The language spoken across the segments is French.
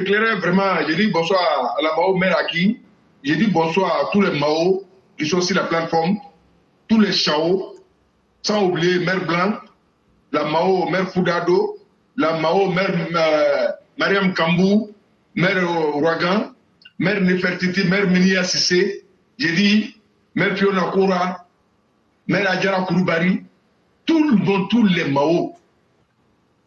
éclairer vraiment, je dis bonsoir à la Mao Meraki, je dis bonsoir à tous les Mao qui sont sur la plateforme, tous les Chao, sans oublier Mère Blanc, la Mao Mère Foudado, la Mao Mère Mariam Kambou, Mère Ouagan, Mère Nefertiti, Mère Minia Sissé, j'ai dit Mère Fiona Koura, Mère Adjara Kouroubari, tout le monde, tous les Mao,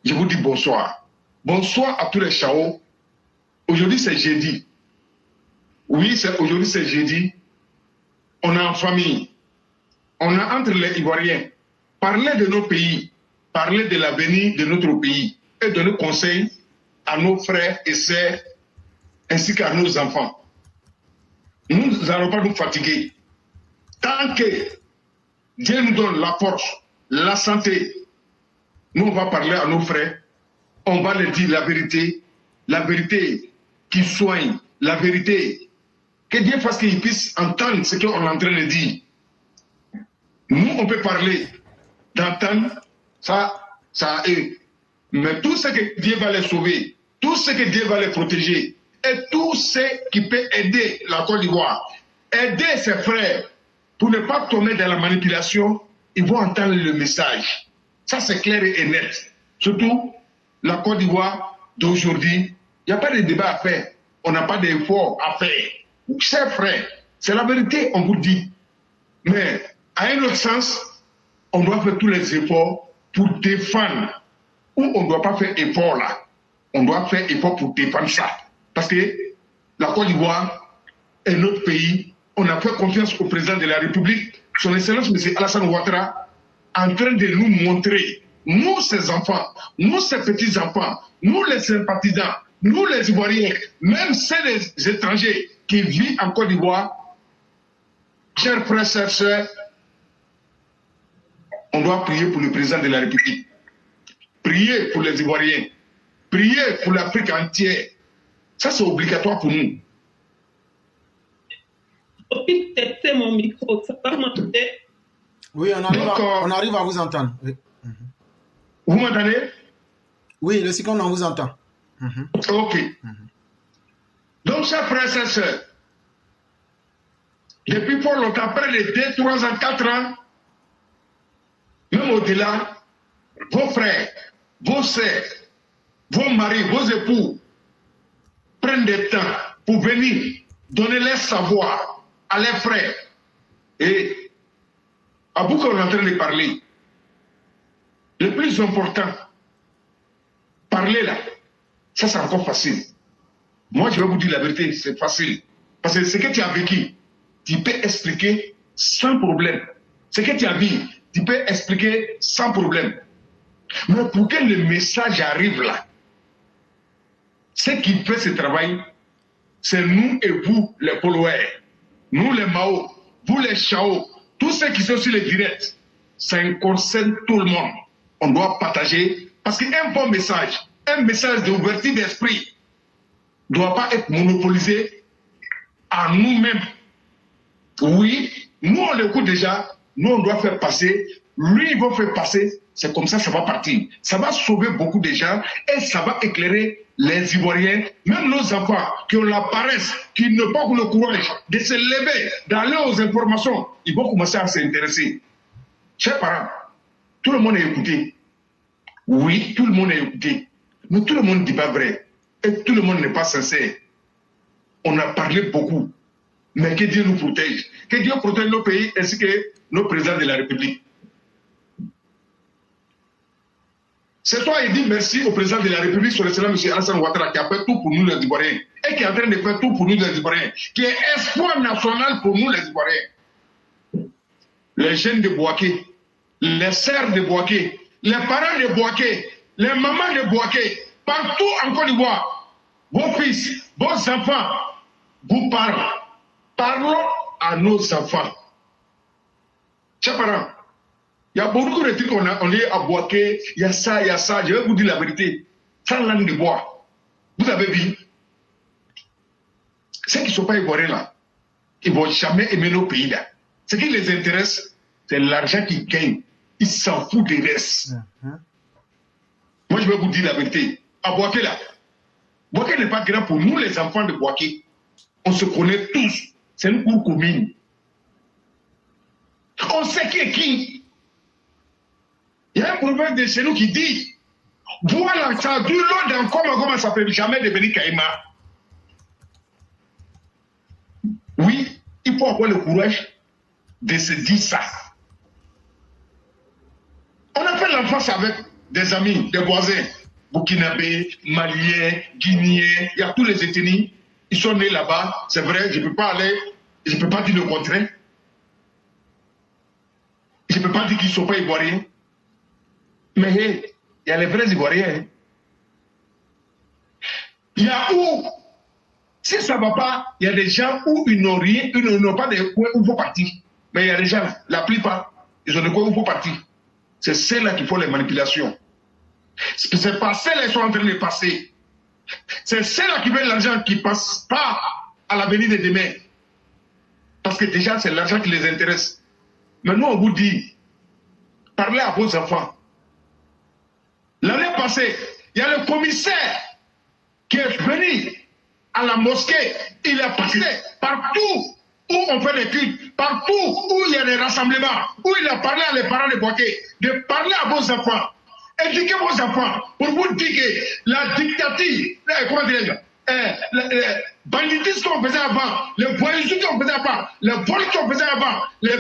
je vous dis bonsoir. Bonsoir à tous les Chao. Aujourd'hui c'est jeudi. Oui, aujourd'hui c'est jeudi. On est en famille. On est entre les Ivoiriens. Parler de nos pays, parler de l'avenir de notre pays et donner conseil à nos frères et sœurs ainsi qu'à nos enfants. Nous n'allons pas nous fatiguer. Tant que Dieu nous donne la force, la santé, nous on va parler à nos frères, on va leur dire la vérité qui soigne, la vérité. Que Dieu fasse qu'ils puissent entendre ce qu'on est en train de dire. Nous, on peut parler, d'entendre, ça à eux. Mais tout ce que Dieu va les sauver, tout ce que Dieu va les protéger, et tout ce qui peut aider la Côte d'Ivoire, aider ses frères pour ne pas tomber dans la manipulation, ils vont entendre le message. Ça, c'est clair et net. Surtout, la Côte d'Ivoire d'aujourd'hui, il n'y a pas de débat à faire. On n'a pas d'effort à faire. Chers frères, c'est la vérité, on vous dit. Mais, à un autre sens, on doit faire tous les efforts pour défendre. Ou on ne doit pas faire effort là. On doit faire effort pour défendre ça. Parce que la Côte d'Ivoire est notre pays. On a fait confiance au président de la République, son Excellence M. Alassane Ouattara, en train de nous montrer, nous ses enfants, nous ses petits-enfants, nous les sympathisants, nous les Ivoiriens, même ceux des étrangers qui vivent en Côte d'Ivoire, chers frères, chers sœurs, on doit prier pour le président de la République, prier pour les Ivoiriens, prier pour l'Afrique entière. Ça, c'est obligatoire pour nous. Tester mon micro, ça va m'entendre? Oui, on arrive à vous entendre. Oui. Vous m'entendez? Oui, le second, on vous entend. Ok. Donc, chers frères et sœurs, depuis fort longtemps, près de 2, 3 ans, 4 ans, même au-delà, vos frères, vos sœurs, vos maris, vos époux prennent du temps pour venir donner leur savoir à leurs frères. Et à vous qu'on est en train de parler, le plus important, parler là, ça c'est encore facile. Moi je vais vous dire la vérité, c'est facile. Parce que ce que tu as vécu, tu peux expliquer sans problème. Ce que tu as vu, tu peux expliquer sans problème. Mais pour que le message arrive là, ce qui fait ce travail, c'est nous et vous les followers, nous les Mao, vous les Chao, tous ceux qui sont sur les directs, ça concerne tout le monde. On doit partager, parce qu'un bon message, un message d'ouverture d'esprit, ne doit pas être monopolisé à nous-mêmes. Oui, nous on l'écoute déjà, nous on doit faire passer, lui il va faire passer, c'est comme ça ça va partir. Ça va sauver beaucoup de gens et ça va éclairer les Ivoiriens, même nos enfants qui ont la paresse, qui n'ont pas le courage de se lever, d'aller aux informations, ils vont commencer à s'intéresser. Chers parents, tout le monde est écouté. Oui, tout le monde est écouté. Mais tout le monde ne dit pas vrai. Et tout le monde n'est pas sincère. On a parlé beaucoup. Mais que Dieu nous protège. Que Dieu protège nos pays ainsi que nos présidents de la République. C'est toi qui dis merci au président de la République, son excellence M. Alassane Ouattara, qui a fait tout pour nous les Ivoiriens. Et qui est en train de faire tout pour nous les Ivoiriens. Qui est espoir national pour nous les Ivoiriens. Les jeunes de Boaké, les sœurs de Boaké, les parents de Boaké, les mamans de Boaké, partout en Côte d'Ivoire, vos fils, vos enfants, vous parlez. Parlons à nos enfants. Chers parents, il y a beaucoup de trucs qu'on est à Boaké, il y a ça, je vais vous dire la vérité, sans langue de bois. Vous avez vu, ceux qui ne sont pas ivoiriens là, ils ne vont jamais aimer nos pays là. Ce qui les intéresse, c'est l'argent qu'ils gagnent. Ils s'en foutent des restes. Moi, je vais vous dire la vérité. À Boaké là, Boaké n'est pas grand pour nous, les enfants de Boaké. On se connaît tous. C'est une cour commune. On sait qui est qui. Il y a un proverbe de chez nous qui dit voilà, ça dure longtemps, comment ça peut jamais devenir Caïma. Oui, il faut avoir le courage de se dire ça. On a fait l'enfance avec des amis, des voisins, Burkinabés, Maliens, Guinéens, il y a tous les ethnies. Ils sont nés là-bas, c'est vrai, je ne peux pas aller, je ne peux pas dire le contraire. Je ne peux pas dire qu'ils ne sont pas ivoiriens. Mais hey, il y a les vrais ivoiriens. Il y a où, si ça ne va pas, il y a des gens où ils n'ont rien, ils n'ont pas de quoi où il faut partir. Mais il y a des gens, la plupart, ils ont de quoi où il faut partir. C'est ceux-là qui font les manipulations. C'est pas ceux-là qui sont en train de passer. C'est ceux-là qui veulent l'argent qui ne passe pas à l'avenir de demain. Parce que déjà, c'est l'argent qui les intéresse. Mais nous, on vous dit, parlez à vos enfants. L'année passée, il y a le commissaire qui est venu à la mosquée. Il est passé partout où on fait des cultes, partout où il y a des rassemblements, où il a parlé à les parents de Boaké, de parler à vos enfants. Éduquez vos enfants pour vous dire que la dictature, comment dirais-je, le banditisme qu'on faisait avant, le voyouisme qu'on faisait avant, le vol qu'on faisait avant, les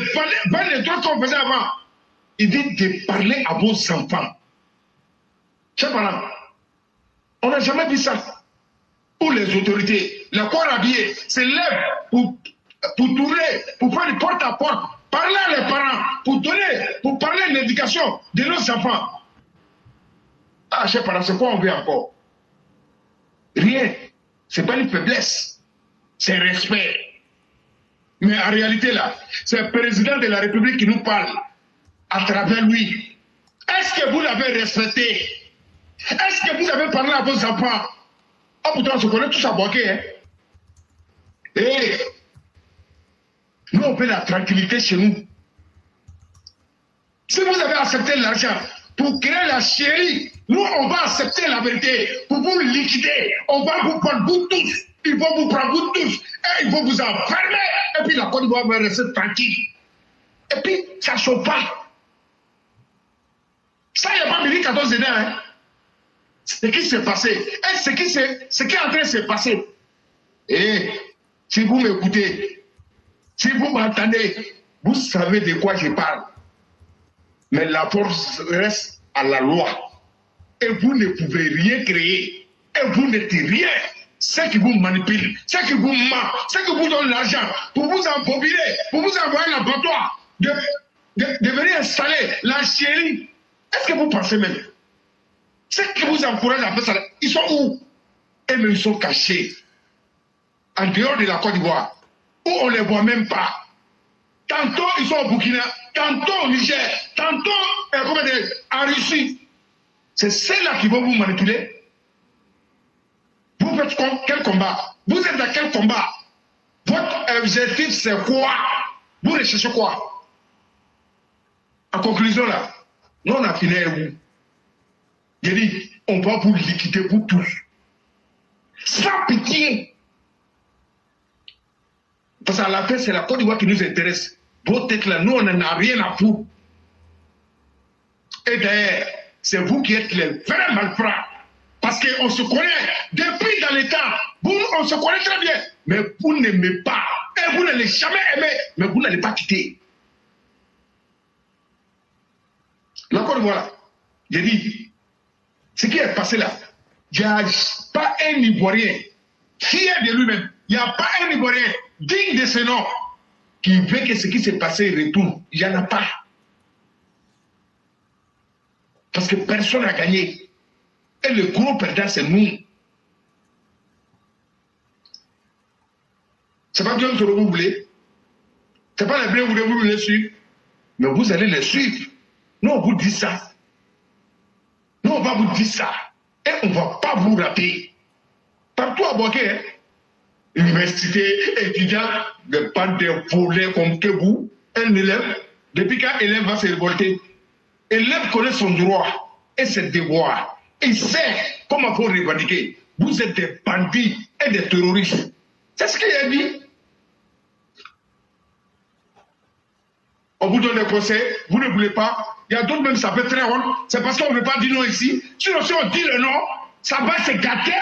vannes de droits qu'on faisait avant, il dit de parler à vos enfants. Chers parents, on n'a jamais vu ça. Où les autorités, le corps habillé, se lèvent pour tourner, pour faire du porte-à-porte, parler à les parents, pour parler de l'éducation de nos enfants. Ah, chers parents, c'est quoi on veut encore? Rien. Ce n'est pas une faiblesse. C'est respect. Mais en réalité, là, c'est le président de la République qui nous parle à travers lui. Est-ce que vous l'avez respecté? Est-ce que vous avez parlé à vos enfants? Ah, pourtant, on se connaît tous à Boaké, hein? Et nous, on veut la tranquillité chez nous. Si vous avez accepté l'argent pour créer la chérie, nous, on va accepter la vérité pour vous liquider. On va vous prendre vous tous. Ils vont vous prendre vous tous. Et ils vont vous enfermer. Et puis la Côte d'Ivoire va rester tranquille. Et puis, ça ne chauffe pas. Ça, il n'y a pas 2014 dedans. Hein? Ce qui s'est passé. Et ce qui est en train de se passer. Et si vous m'écoutez, si vous m'entendez, vous savez de quoi je parle. Mais la force reste à la loi. Et vous ne pouvez rien créer. Et vous n'êtes rien. Ceux qui vous manipulent, ceux qui vous mentent, ceux qui vous donnent l'argent pour vous embobiler, pour vous envoyer l'abattoir, de venir installer la chérie. Est-ce que vous pensez même? Ceux qui vous encouragent à faire ça, ils sont où? Et mais ils sont cachés. En dehors de la Côte d'Ivoire, où on ne les voit même pas. Tantôt ils sont au Burkina, tantôt au Niger, tantôt en Russie. C'est ceux-là qui vont vous manipuler. Vous faites quel combat? Vous êtes dans quel combat? Votre objectif c'est quoi? Vous recherchez quoi? En conclusion là, nous on a fini avec vous. J'ai dit, on va vous liquider vous tous. Sans pitié. Parce qu'à la fin, c'est la Côte d'Ivoire qui nous intéresse. Vos têtes là, nous on n'en a rien à foutre. Et d'ailleurs, c'est vous qui êtes les vrais malfrats. Parce qu'on se connaît depuis dans les temps. Vous, on se connaît très bien. Mais vous n'aimez pas. Et vous ne l'avez jamais aimé. Mais vous n'allez pas quitter. La Côte d'Ivoire, j'ai dit, ce qui est passé là, il n'y a pas un Ivoirien fier de lui-même. Il n'y a pas un Ivoirien digne de ce nom qui veut que ce qui s'est passé retourne. Il n'y en a pas. Parce que personne n'a gagné. Et le gros perdant, c'est nous. Ce n'est pas Dieu que vous voulez. Ce n'est pas les bleus que vous voulez suivre. Mais vous allez les suivre. Nous, on vous dit ça. Nous, on va vous dire ça. Et on ne va pas vous rater. Partout à Boaké, hein? Université, étudiant, pas de volets comme que vous, un élève, depuis qu'un élève va se révolter, élève connaît son droit et ses devoirs. Il sait comment il faut revendiquer. vous êtes des bandits et des terroristes. C'est ce qu'il a dit. On vous donne des conseils, vous ne voulez pas. Il y a d'autres même, ça fait très honte. C'est parce qu'on ne veut pas dire non ici. Sinon, si on dit le non, ça va se gâter.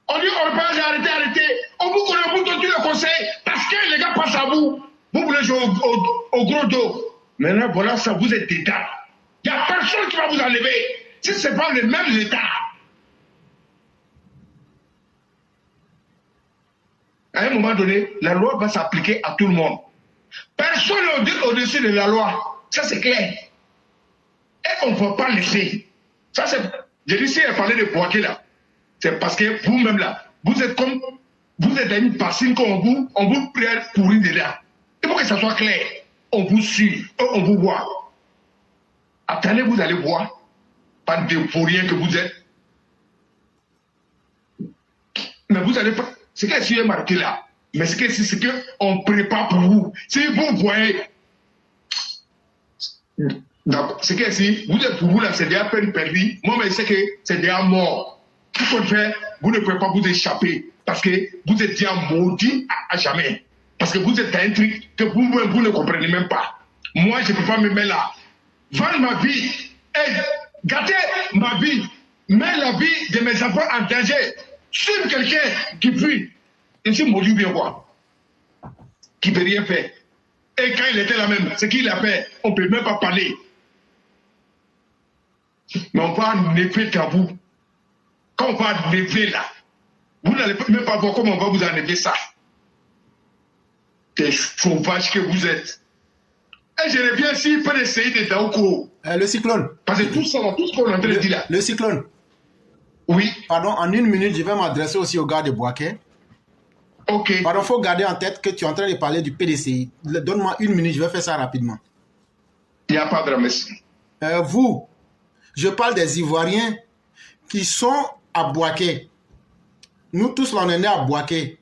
On dit on ne peut pas arrêter. On vous donne tous les conseils parce que les gars passent à vous. Vous voulez jouer au gros dos. Maintenant, voilà, ça vous est dedans. Il n'y a personne qui va vous enlever. Si ce n'est pas le même État. À un moment donné, la loi va s'appliquer à tout le monde. Personne n'est au-dessus de la loi. Ça, c'est clair. Et on ne peut pas laisser. Ça, c'est... J'ai dit, si elle parlait de Bouaké, là, c'est parce que vous-même, là, vous êtes comme... Vous êtes une bassine qu'on vous prie à courir dedans. Il faut que ça soit clair. On vous suit, on vous voit. Attendez, vous allez voir. Pas de vauriens que vous êtes. Mais vous allez pas... C'est qu'est-ce qui est marqué là. Mais c'est qu'on prépare pour vous. Si vous voyez... C'est que si vous êtes pour vous là, c'est déjà peine perdue. Moi, mais c'est que c'est déjà mort. Tout ce qu'on fait, vous ne pouvez pas vous échapper. Parce que vous êtes déjà maudit à jamais. Parce que vous êtes un truc que vous ne comprenez même pas. Moi, je ne peux pas me mettre là. Vendre ma vie et gâter ma vie. Mettre la vie de mes enfants en danger. Sur quelqu'un qui fuit. Je suis maudit bien quoi. Qui ne peut rien faire. Et quand il était là même, ce qu'il a fait, on ne peut même pas parler. Mais on va enlever à vous. Quand on va enlever là, vous n'allez même pas voir comment on va vous enlever ça. Des sauvages que vous êtes. Et je reviens ici, il peut essayer de Daoko. Le cyclone. Parce que tout ça, tout ce qu'on est en train de dire là. Le cyclone. Oui. Pardon, en 1 minute, je vais m'adresser aussi au gars de Bouaké. Ok. Pardon, il faut garder en tête que tu es en train de parler du PDCI. Donne-moi 1 minute, je vais faire ça rapidement. Il n'y a pas de merci. Vous, je parle des Ivoiriens qui sont à Bouaké. Nous tous, là, on est nés à Bouaké.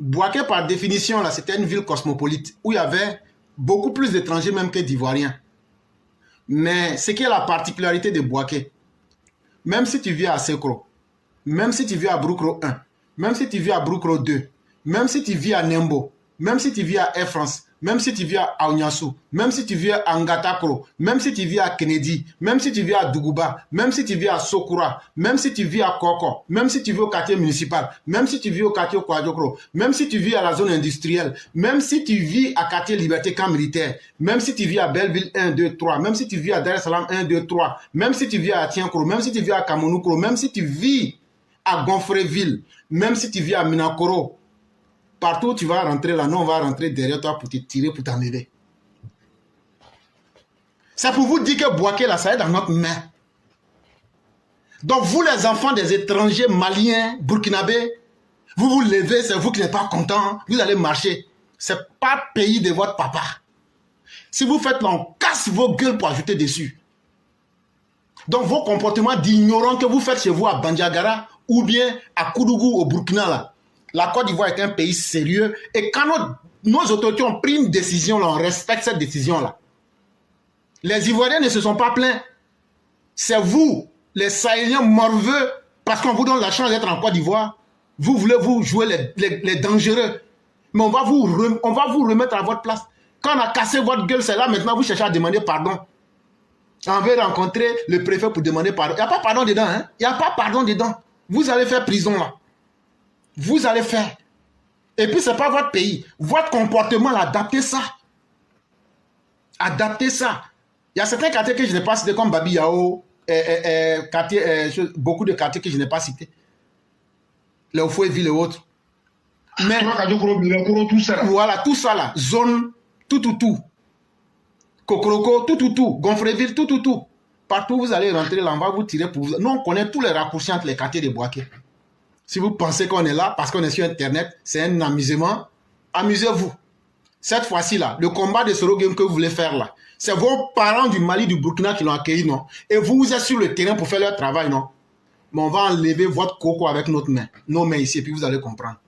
Bouaké, par définition, là, c'était une ville cosmopolite où il y avait beaucoup plus d'étrangers même que d'Ivoiriens. Mais ce qui est la particularité de Bouaké, même si tu vis à Sekro, même si tu vis à Broukro 1, même si tu vis à Broukro 2, même si tu vis à Nembo, même si tu vis à Air France, même si tu vis à Aouniassou, même si tu vis à Ngatakro, même si tu vis à Kennedy, même si tu vis à Dougouba, même si tu vis à Sokoura, même si tu vis à Koko, même si tu vis au quartier municipal, même si tu vis au quartier Kouadjokro, même si tu vis à la zone industrielle, même si tu vis à quartier Liberté Camp Militaire, même si tu vis à Belleville 1, 2, 3, même si tu vis à Dar es Salaam 1, 2, 3, même si tu vis à Tiankro, même si tu vis à Kamounokro, même si tu vis à Gonfreville, même si tu vis à Minakoro, partout où tu vas rentrer là, nous on va rentrer derrière toi pour te tirer, pour t'enlever. C'est pour vous dire que Bouaké là, ça est dans notre main. Donc vous les enfants des étrangers maliens, burkinabés, vous vous levez, c'est vous qui n'êtes pas contents, vous allez marcher. C'est pas pays de votre papa. Si vous faites là, on casse vos gueules pour ajouter dessus. Donc vos comportements d'ignorants que vous faites chez vous à Bandiagara ou bien à Koudougou au Burkina là, la Côte d'Ivoire est un pays sérieux et quand nos autorités ont pris une décision, là, on respecte cette décision-là. Les Ivoiriens ne se sont pas plaints. C'est vous, les Sahéliens morveux, parce qu'on vous donne la chance d'être en Côte d'Ivoire. Vous voulez vous jouer les dangereux. Mais on va vous remettre à votre place. Quand on a cassé votre gueule, c'est là maintenant vous cherchez à demander pardon. On veut rencontrer le préfet pour demander pardon. Il n'y a pas pardon dedans. Hein? Il n'y a pas pardon dedans. Vous allez faire prison là. Vous allez faire. Et puis, ce n'est pas votre pays. Votre comportement, adaptez ça. Adaptez ça. Il y a certains quartiers que je n'ai pas cités, comme Babi Yao, beaucoup de quartiers que je n'ai pas cités. Les Oufouéville et autres. Mais, voilà, tout ça là. Zone, tout. Kokoroko, tout. Gonfreville, tout. Partout vous allez rentrer là, on va vous tirer pour vous. Nous, on connaît tous les raccourcis entre les quartiers de Bouaké. Si vous pensez qu'on est là parce qu'on est sur Internet, c'est un amusement, amusez-vous. Cette fois-ci là, le combat de Soro Game que vous voulez faire là, c'est vos parents du Mali, du Burkina qui l'ont accueilli, non? Et vous êtes sur le terrain pour faire leur travail, non? Mais on va enlever votre coco avec notre main, nos mains ici, et puis vous allez comprendre.